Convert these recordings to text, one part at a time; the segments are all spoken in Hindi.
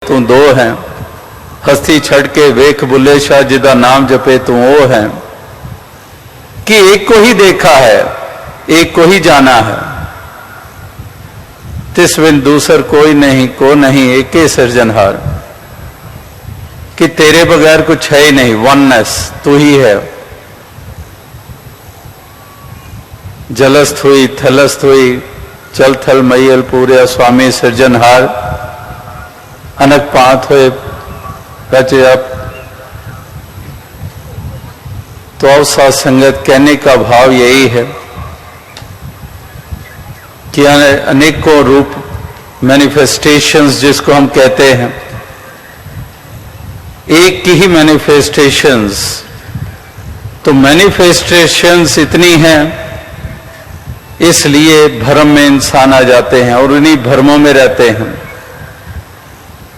तू दो है, हस्ती छड़ के वेख बुले शाह जिदा नाम जपे तू ओ है। कि एक को ही देखा है, एक को ही जाना है, तिस बिन दूसर कोई नहीं, को नहीं एके सिरजनहार। कि तेरे बगैर कुछ है ही नहीं, वननेस तू ही है। जलस्थ हुई थलस्थ हुई चल थल मैयल पूरे स्वामी सिरजनहार। अनक पांत हुए रच जप। तो अब साथ संगत कहने का भाव यही है कि अनेकों रूप मैनिफेस्टेशंस जिसको हम कहते हैं, एक की ही मैनिफेस्टेशंस। तो मैनिफेस्टेशंस इतनी हैं, इसलिए भ्रम में इंसान आ जाते हैं और उन्हीं भ्रमों में रहते हैं।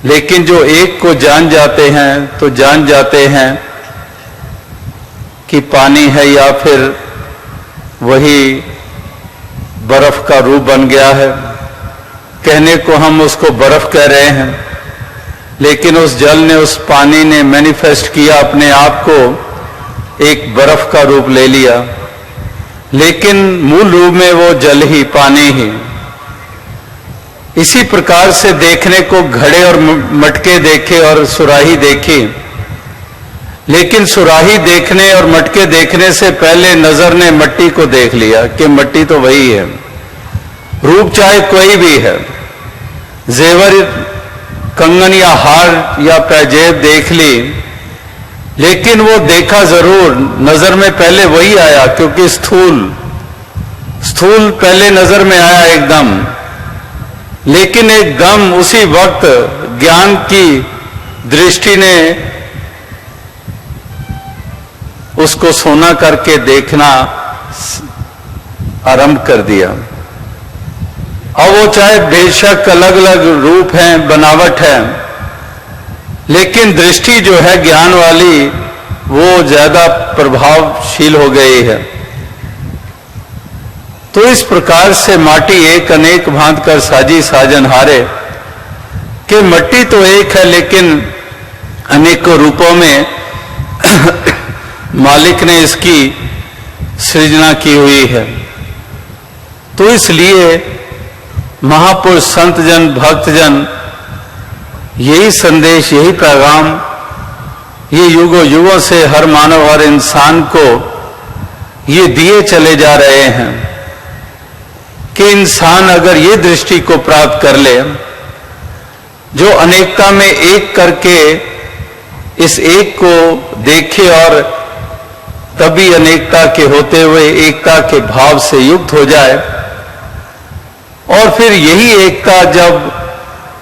लेकिन जो एक को जान जाते हैं तो जान जाते हैं कि पानी है या फिर वही बर्फ का रूप बन गया है। कहने को हम उसको बर्फ कह रहे हैं, लेकिन उस जल ने, उस पानी ने मैनिफेस्ट किया अपने आप को, एक बर्फ का रूप ले लिया। लेकिन मूल रूप में वो जल ही, पानी ही। इसी प्रकार से देखने को घड़े और मटके देखे और सुराही देखी, लेकिन सुराही देखने और मटके देखने से पहले नजर ने मट्टी को देख लिया कि मट्टी तो वही है। रूप चाहे कोई भी है, जेवर कंगन या हार या पैजेब देख ली, लेकिन वो देखा जरूर, नजर में पहले वही आया, क्योंकि स्थूल पहले नजर में आया एकदम। लेकिन एकदम उसी वक्त ज्ञान की दृष्टि ने उसको सोना करके देखना आरंभ कर दिया। अब वो चाहे बेशक अलग अलग रूप हैं, बनावट है, लेकिन दृष्टि जो है ज्ञान वाली वो ज्यादा प्रभावशील हो गई है। तो इस प्रकार से माटी एक अनेक भांत कर साजी साजनहारे, कि मट्टी तो एक है लेकिन अनेकों रूपों में मालिक ने इसकी सृजना की हुई है। तो इसलिए महापुरुष, संत जन, भक्त जन यही संदेश, यही पैगाम ये युगों युगों से हर मानव, हर इंसान को ये दिए चले जा रहे हैं कि इंसान अगर ये दृष्टि को प्राप्त कर ले, जो अनेकता में एक करके इस एक को देखे और तभी अनेकता के होते हुए एकता के भाव से युक्त हो जाए, और फिर यही एकता जब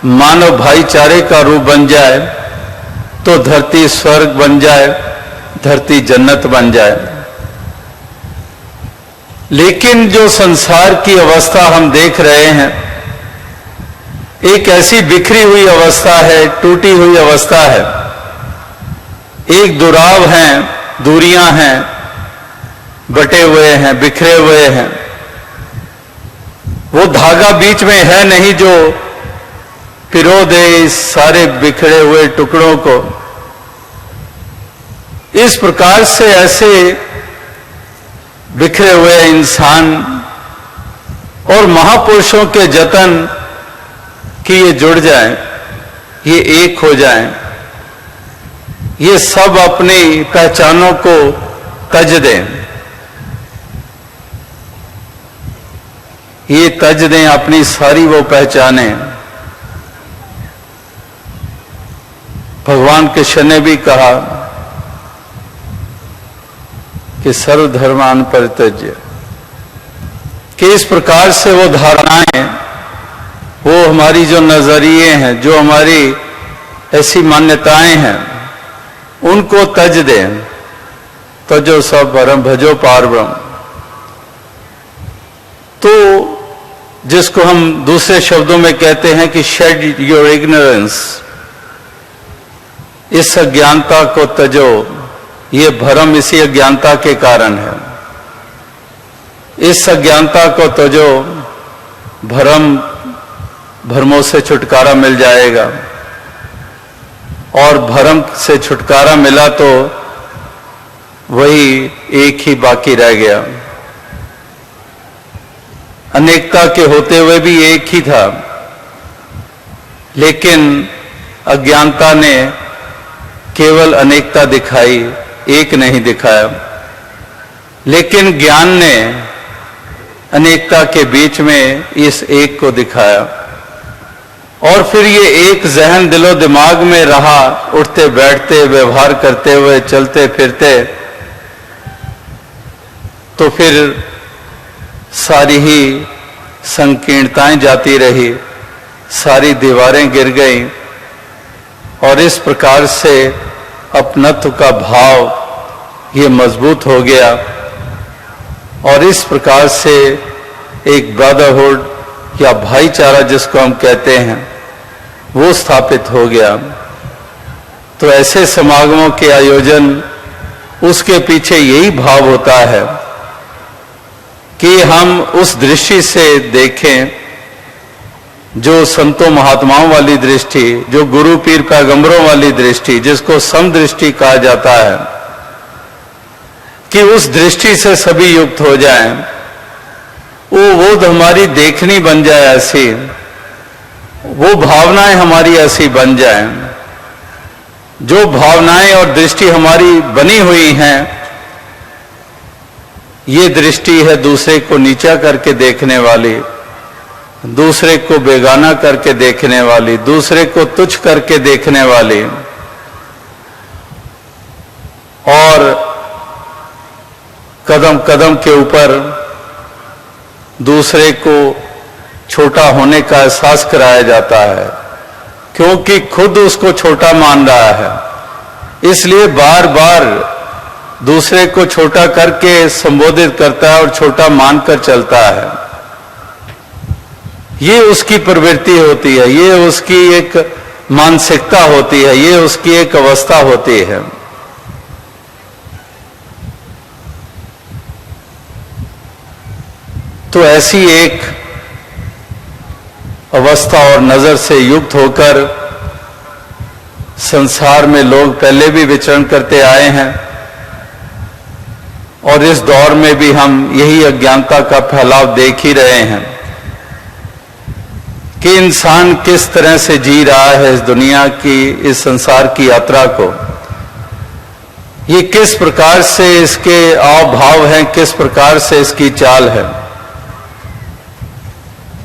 मानव भाईचारे का रूप बन जाए तो धरती स्वर्ग बन जाए, धरती जन्नत बन जाए। लेकिन जो संसार की अवस्था हम देख रहे हैं, एक ऐसी बिखरी हुई अवस्था है, टूटी हुई अवस्था है। एक दुराव हैं, दूरियां हैं, बटे हुए हैं, बिखरे हुए हैं। वो धागा बीच में है नहीं जो पिरो दे इस सारे बिखरे हुए टुकड़ों को। इस प्रकार से ऐसे बिखरे हुए इंसान और महापुरुषों के जतन कि ये जुड़ जाएं, ये एक हो जाएं, ये सब अपनी पहचानों को तज दें, ये तज दें अपनी सारी वो पहचानें। भगवान कृष्ण ने भी कहा कि सर्वधर्मान परित्यज्य, कि इस प्रकार से वो धारणाएं, वो हमारी जो नजरिए हैं, जो हमारी ऐसी मान्यताएं हैं, उनको तज दें। तजो सब परम भजो पार ब्रह्म। तो जिसको हम दूसरे शब्दों में कहते हैं कि शेड योर इग्नोरेंस, इस अज्ञानता को तजो। ये भ्रम इसी अज्ञानता के कारण है। इस अज्ञानता को तजो, भ्रमों से छुटकारा मिल जाएगा। और भ्रम से छुटकारा मिला तो वही एक ही बाकी रह गया। अनेकता के होते हुए भी एक ही था, लेकिन अज्ञानता ने केवल अनेकता दिखाई, एक नहीं दिखाया। लेकिन ज्ञान ने अनेकता के बीच में इस एक को दिखाया, और फिर ये एक जहन दिलो दिमाग में रहा, उठते बैठते व्यवहार करते हुए चलते फिरते। तो फिर सारी ही संकीर्णताएं जाती रही, सारी दीवारें गिर गईं, और इस प्रकार से अपनत्व का भाव ये मजबूत हो गया, और इस प्रकार से एक ब्रदरहुड या भाईचारा जिसको हम कहते हैं वो स्थापित हो गया। तो ऐसे समागमों के आयोजन, उसके पीछे यही भाव होता है कि हम उस दृष्टि से देखें, जो संतों महात्माओं वाली दृष्टि, जो गुरु पीर पैगंबरों वाली दृष्टि, जिसको समदृष्टि कहा जाता है, कि उस दृष्टि से सभी युक्त हो जाएं। वो हमारी देखनी बन जाए ऐसी, वो भावनाएं हमारी ऐसी बन जाएं। जो भावनाएं और दृष्टि हमारी बनी हुई हैं, ये दृष्टि है दूसरे को नीचा करके देखने वाली, दूसरे को बेगाना करके देखने वाली, दूसरे को तुच्छ करके देखने वाली, और कदम कदम के ऊपर दूसरे को छोटा होने का एहसास कराया जाता है, क्योंकि खुद उसको छोटा मान रहा है। इसलिए बार बार दूसरे को छोटा करके संबोधित करता है और छोटा मानकर चलता है। ये उसकी प्रवृत्ति होती है, ये उसकी एक मानसिकता होती है, ये उसकी एक अवस्था होती है। तो ऐसी एक अवस्था और नजर से युक्त होकर संसार में लोग पहले भी विचरण करते आए हैं, और इस दौर में भी हम यही अज्ञानता का फैलाव देख ही रहे हैं कि इंसान किस तरह से जी रहा है इस दुनिया की, इस संसार की यात्रा को। ये किस प्रकार से इसके आव भाव हैं, किस प्रकार से इसकी चाल है,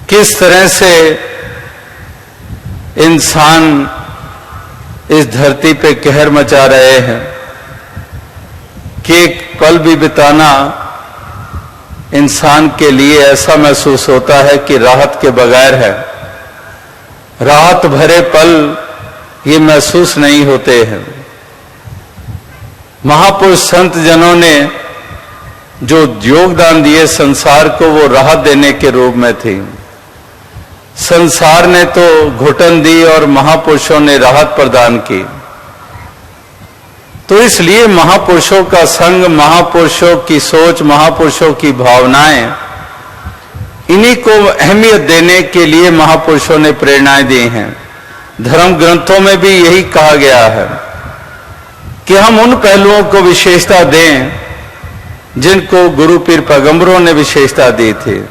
किस तरह से इंसान इस धरती पे कहर मचा रहे हैं कि एक पल भी बिताना इंसान के लिए ऐसा महसूस होता है कि राहत के बगैर है। राहत भरे पल ये महसूस नहीं होते हैं। महापुरुष संत जनों ने जो योगदान दिए संसार को, वो राहत देने के रूप में थी। संसार ने तो घुटन दी और महापुरुषों ने राहत प्रदान की। तो इसलिए महापुरुषों का संग, महापुरुषों की सोच, महापुरुषों की भावनाएं, इन्हीं को अहमियत देने के लिए महापुरुषों ने प्रेरणाएं दी हैं। धर्म ग्रंथों में भी यही कहा गया है कि हम उन पहलुओं को विशेषता दें जिनको गुरु पीर पैगंबरों ने विशेषता दी थी।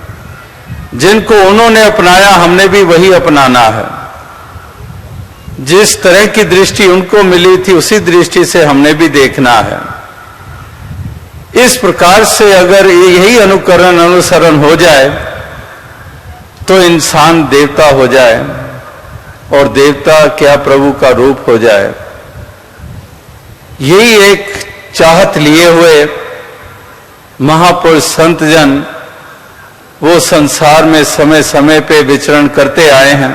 जिनको उन्होंने अपनाया, हमने भी वही अपनाना है। जिस तरह की दृष्टि उनको मिली थी, उसी दृष्टि से हमने भी देखना है। इस प्रकार से अगर यही अनुकरण अनुसरण हो जाए तो इंसान देवता हो जाए, और देवता क्या प्रभु का रूप हो जाए। यही एक चाहत लिए हुए महापुरुष संत जन वो संसार में समय समय पे विचरण करते आए हैं,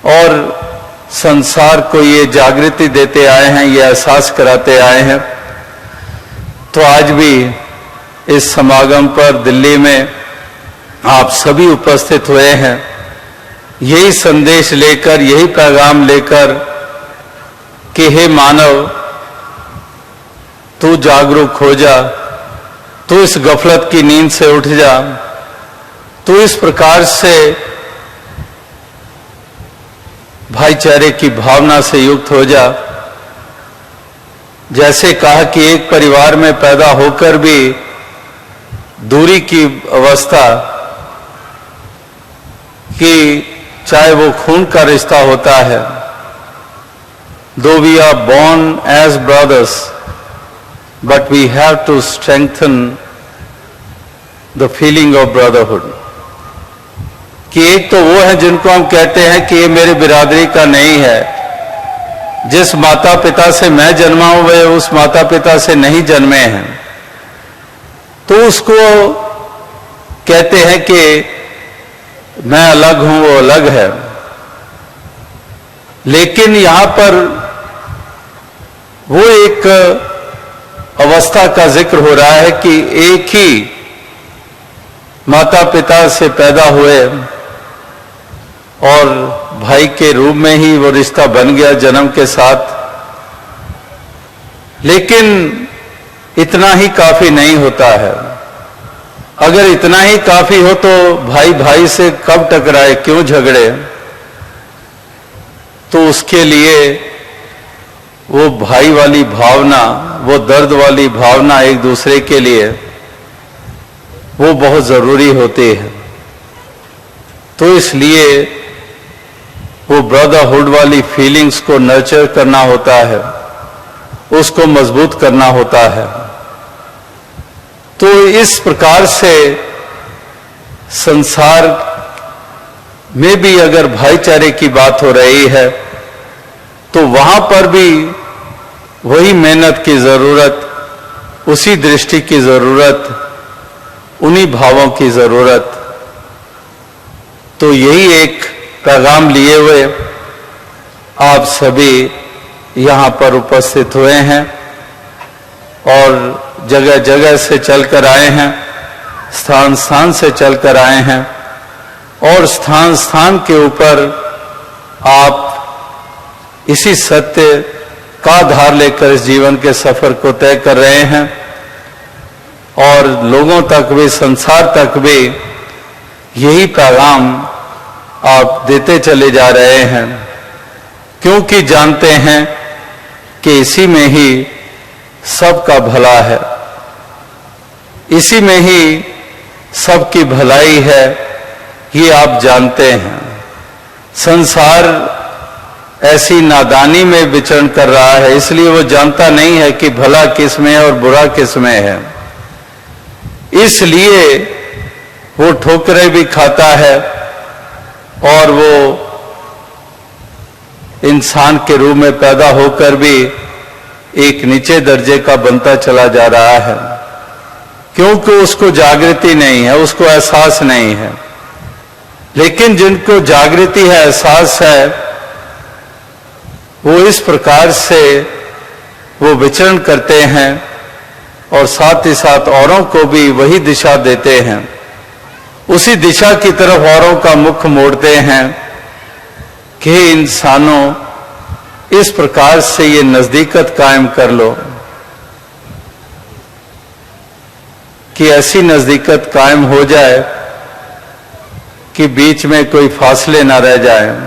और संसार को ये जागृति देते आए हैं, ये एहसास कराते आए हैं। तो आज भी इस समागम पर दिल्ली में आप सभी उपस्थित हुए हैं, यही संदेश लेकर, यही पैगाम लेकर कि हे मानव, तू जागरूक हो जा, तू इस गफलत की नींद से उठ जा, तू इस प्रकार से भाईचारे की भावना से युक्त हो जा। जैसे कहा कि एक परिवार में पैदा होकर भी दूरी की अवस्था, कि चाहे वो खून का रिश्ता होता है, दो we are born as brothers, but we have to strengthen the feeling of brotherhood. कि एक तो वो है जिनको हम कहते हैं कि ये मेरे बिरादरी का नहीं है, जिस माता पिता से मैं जन्मा हूं वे उस माता पिता से नहीं जन्मे हैं, तो उसको कहते हैं कि मैं अलग हूं वो अलग है। लेकिन यहां पर वो एक अवस्था का जिक्र हो रहा है कि एक ही माता पिता से पैदा हुए और भाई के रूप में ही वो रिश्ता बन गया जन्म के साथ। लेकिन इतना ही काफी नहीं होता है। अगर इतना ही काफी हो तो भाई भाई से कब टकराए, क्यों झगड़े? तो उसके लिए वो भाई वाली भावना, वो दर्द वाली भावना एक दूसरे के लिए वो बहुत जरूरी होती है। तो इसलिए वो ब्रदरहुड वाली फीलिंग्स को नर्चर करना होता है, उसको मजबूत करना होता है। तो इस प्रकार से संसार में भी अगर भाईचारे की बात हो रही है तो वहां पर भी वही मेहनत की जरूरत, उसी दृष्टि की जरूरत, उन्हीं भावों की जरूरत। तो यही एक पैगाम लिए हुए आप सभी यहां पर उपस्थित हुए हैं और जगह जगह से चलकर आए हैं, स्थान स्थान से चलकर आए हैं और स्थान स्थान के ऊपर आप इसी सत्य का आधार लेकर इस जीवन के सफर को तय कर रहे हैं और लोगों तक भी, संसार तक भी यही पैगाम आप देते चले जा रहे हैं, क्योंकि जानते हैं कि इसी में ही सबका भला है, इसी में ही सबकी भलाई है, ये आप जानते हैं। संसार ऐसी नादानी में विचरण कर रहा है, इसलिए वो जानता नहीं है कि भला किस में है और बुरा किस में है। इसलिए वो ठोकरें भी खाता है और वो इंसान के रूप में पैदा होकर भी एक नीचे दर्जे का बनता चला जा रहा है, क्योंकि उसको जागृति नहीं है, उसको एहसास नहीं है। लेकिन जिनको जागृति है, एहसास है, वो इस प्रकार से वो विचरण करते हैं और साथ ही साथ औरों को भी वही दिशा देते हैं, उसी दिशा की तरफ औरों का मुख मोड़ते हैं कि इंसानों इस प्रकार से ये नजदीकत कायम कर लो कि ऐसी नजदीकत कायम हो जाए कि बीच में कोई फासले ना रह जाए।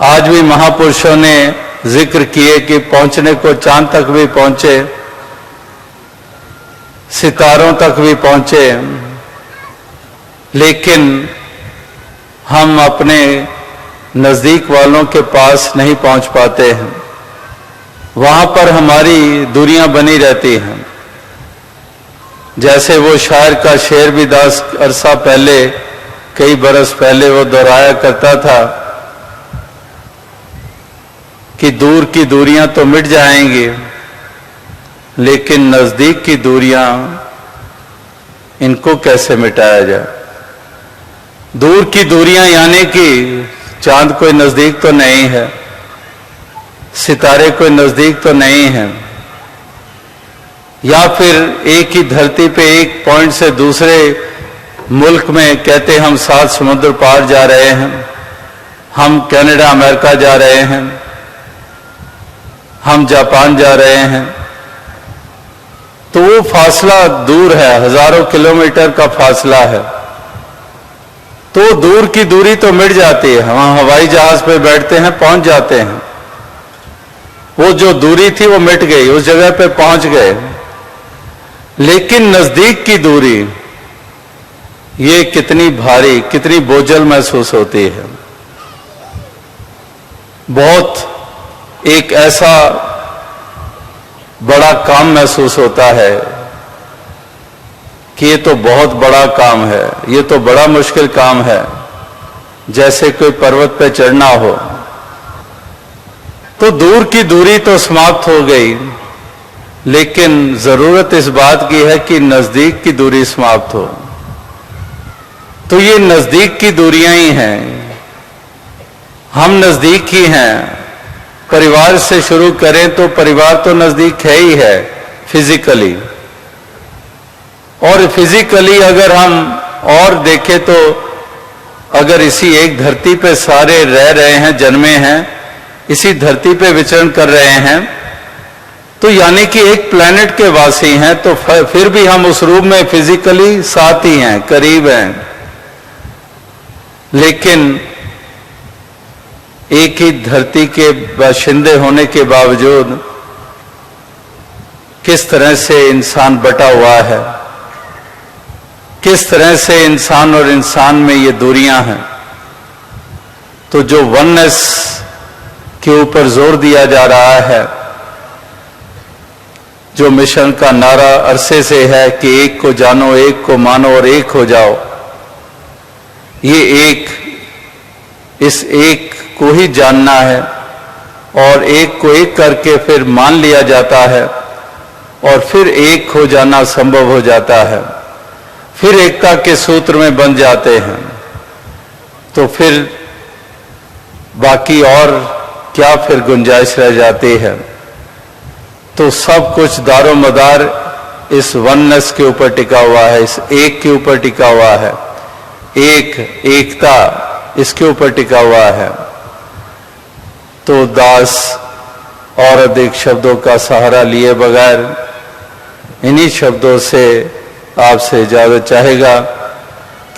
आज भी महापुरुषों ने जिक्र किए कि पहुंचने को चांद तक भी पहुंचे, सितारों तक भी पहुंचे, लेकिन हम अपने नजदीक वालों के पास नहीं पहुंच पाते हैं, वहां पर हमारी दूरियां बनी रहती हैं। जैसे वो शायर का शेर भी दास अरसा पहले, कई बरस पहले वो दोहराया करता था कि दूर की दूरियां तो मिट जाएंगी, लेकिन नजदीक की दूरियां, इनको कैसे मिटाया जाए। दूर की दूरियां यानी कि चांद कोई नजदीक तो नहीं है, सितारे कोई नजदीक तो नहीं है, या फिर एक ही धरती पे एक पॉइंट से दूसरे मुल्क में कहते हम 7 समुद्र पार जा रहे हैं, हम कनाडा अमेरिका जा रहे हैं, हम जापान जा रहे हैं, तो वो फासला दूर है, हजारों किलोमीटर का फासला है। तो दूर की दूरी तो मिट जाती है, हम हवाई जहाज पे बैठते हैं, पहुंच जाते हैं, वो जो दूरी थी वो मिट गई, उस जगह पे पहुंच गए। लेकिन नजदीक की दूरी ये कितनी भारी, कितनी बोझल महसूस होती है। बहुत एक ऐसा बड़ा काम महसूस होता है कि ये तो बहुत बड़ा काम है, ये तो बड़ा मुश्किल काम है, जैसे कोई पर्वत पे चढ़ना हो। तो दूर की दूरी तो समाप्त हो गई, लेकिन जरूरत इस बात की है कि नजदीक की दूरी समाप्त हो। तो ये नजदीक की दूरियां ही हैं, हम नजदीक ही हैं। परिवार से शुरू करें तो परिवार तो नजदीक है ही है फिजिकली, और फिजिकली अगर हम और देखें तो अगर इसी एक धरती पे सारे रह रहे हैं, जन्मे हैं, इसी धरती पे विचरण कर रहे हैं, तो यानी कि एक प्लेनेट के वासी हैं, तो फिर भी हम उस रूप में फिजिकली साथ ही हैं, करीब हैं। लेकिन एक ही धरती के बाशिंदे होने के बावजूद किस तरह से इंसान बटा हुआ है, किस तरह से इंसान और इंसान में ये दूरियां हैं। तो जो वननेस के ऊपर जोर दिया जा रहा है, जो मिशन का नारा अरसे से है कि एक को जानो, एक को मानो और एक हो जाओ, ये एक, इस एक को ही जानना है और एक को एक करके फिर मान लिया जाता है और फिर एक हो जाना संभव हो जाता है, फिर एकता के सूत्र में बन जाते हैं। तो फिर बाकी और क्या फिर गुंजाइश रह जाती है। तो सब कुछ दारोमदार इस वननेस के ऊपर टिका हुआ है, इस एक के ऊपर टिका हुआ है, एकता इसके ऊपर टिका हुआ है। तो दास और अधिक शब्दों का सहारा लिए बगैर इन्हीं शब्दों से आपसे इजाजत चाहेगा,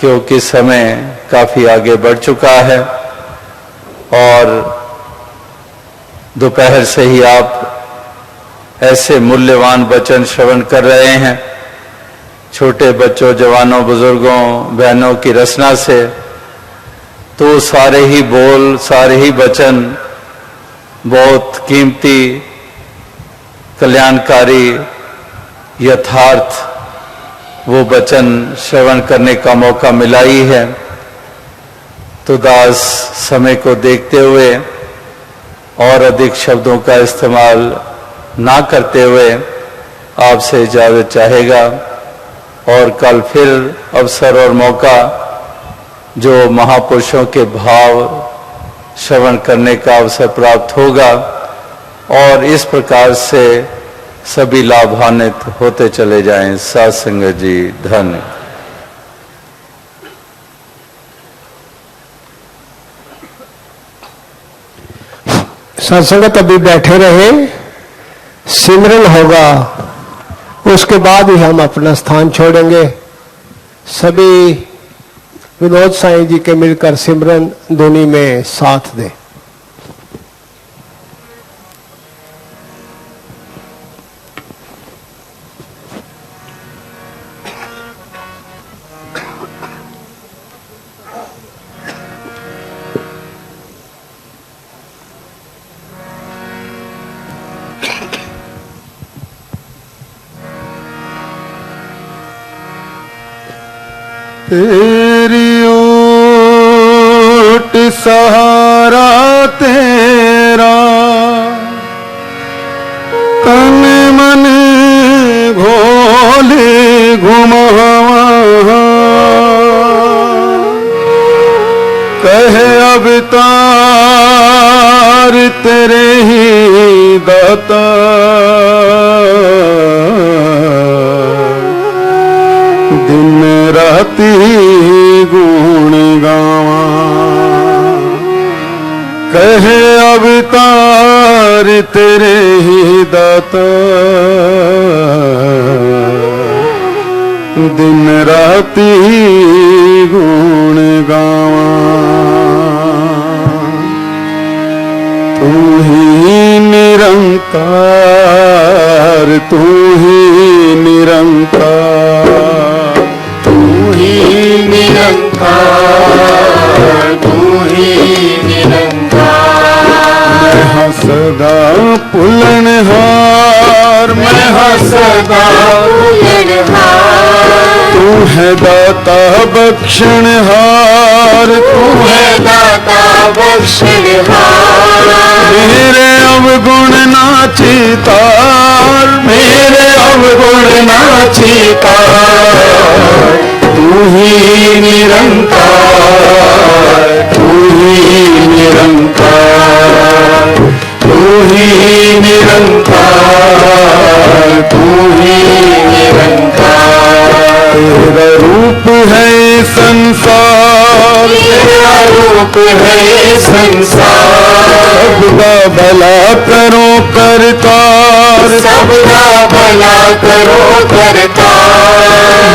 क्योंकि समय काफी आगे बढ़ चुका है और दोपहर से ही आप ऐसे मूल्यवान वचन श्रवण कर रहे हैं, छोटे बच्चों, जवानों, बुजुर्गों, बहनों की रचना से। तो सारे ही बोल, सारे ही वचन बहुत कीमती, कल्याणकारी, यथार्थ वो वचन श्रवण करने का मौका मिला ही है। तो दास समय को देखते हुए और अधिक शब्दों का इस्तेमाल ना करते हुए आपसे इजाजत चाहेगा और कल फिर अवसर और मौका जो महापुरुषों के भाव श्रवण करने का अवसर प्राप्त होगा और इस प्रकार से सभी लाभान्वित होते चले जाएं। साध संगत जी धन्य। साध संगत अभी बैठे रहे, सिमरन होगा, उसके बाद ही हम अपना स्थान छोड़ेंगे। सभी विनोद साईं जी के मिलकर सिमरन ध्वनि में साथ दें। तेरी ओट सहारा तेरा, तन मन घोले घुमावा, कहे अब तार तेरे ही दाता, दिन राती गुण गावा, कहे अब तार तेरे ही दाता, दिन राती गुण गावा। ही निरंकार, तू ही निरंकार, तू ही निरंकार, तू ही निरंकार। मैं हाँ सदा पुलनहार, मैं हाँ सदा पुलनहार। तू है दाता बख्शनहार, तू है दाता बख्शनहार। मेरे अवगुण नाचितार, मेरे अवगुण नाचितार। तू ही निरंकार, तू ही निरंकार, तू ही निरंकार, तू ही निरंकार। तेरा रूप है संसार, तेरा रूप है संसार। सबका भला करो करतार, सबका भला करो करतार।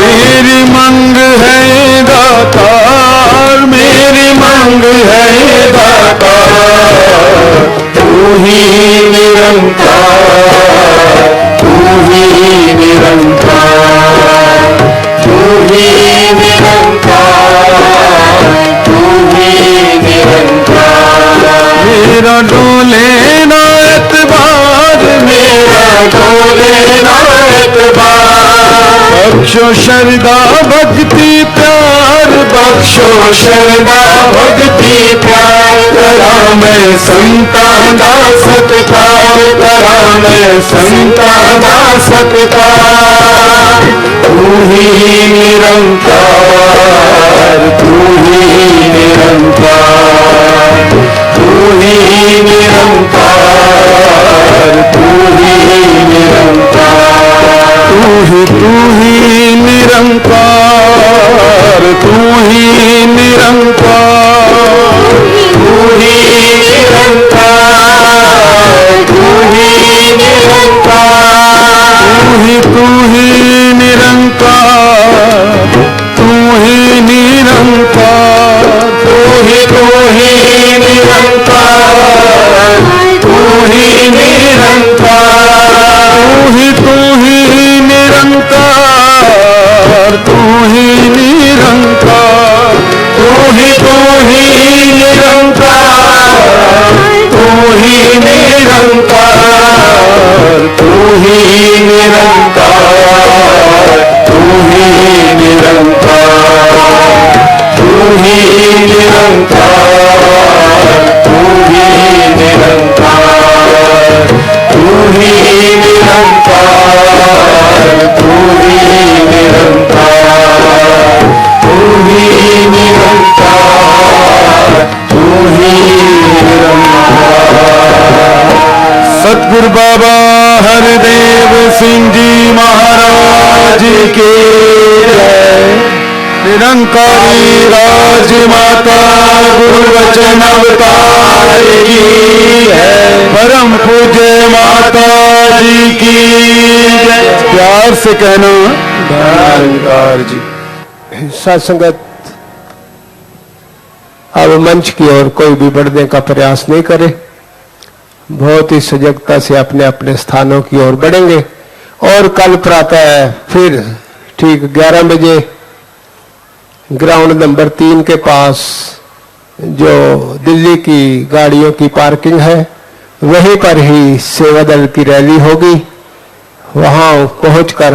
मेरी मंग है दातार, मेरी मंग है दातार। तू ही निरंकार, तू ही निरंकार, तू ही निरंकार, तू ही निरंकार। मेरा डोले ना एतबार, मेरा डोले ना एतबार। बख्शो श्रद्धा भक्ति प्यार, बख्शो श्रद्धा भक्ति प्यार। करा मैं संतान दा सत्कार, करा मैं संतान दा सत्कार। तू ही निरंकार, तू ही निरंकार, तू ही निरंकार, तू ही निरंकार। तू ही निरंकार, तू ही निरंकार, तू ही निरंकार, तू ही निरंकार। तू ही निरंकार, तू ही निरंकार, तू ही निरंकार, तू ही निरंकार, तू ही निरंकार, तू ही निरंकार, तू ही निरंकार, तू ही निरंकार, तू ही निरंकार, तू ही निरंकार, तू ही निरंकार, तू ही निरंकार, तू ही निरंकार, तू ही निरंकार, तू ही निरंकार, तू ही निरंकार। सतगुरु बाबा हरदेव सिंह जी महाराज की जय। निरंकारी राजमाता गुरु वचन अवतार की है। परम पूज्य माता जी की जय। प्यार से कहना निरंकार जी। सत्संगत अब मंच की ओर कोई भी बढ़ने का प्रयास नहीं करे, बहुत ही सजगता से अपने अपने स्थानों की ओर बढ़ेंगे। और कल प्रातः फिर ठीक 11 बजे ग्राउंड नंबर 3 के पास जो दिल्ली की गाड़ियों की पार्किंग है वहीं पर ही सेवा दल की रैली होगी। वहां पहुंचकर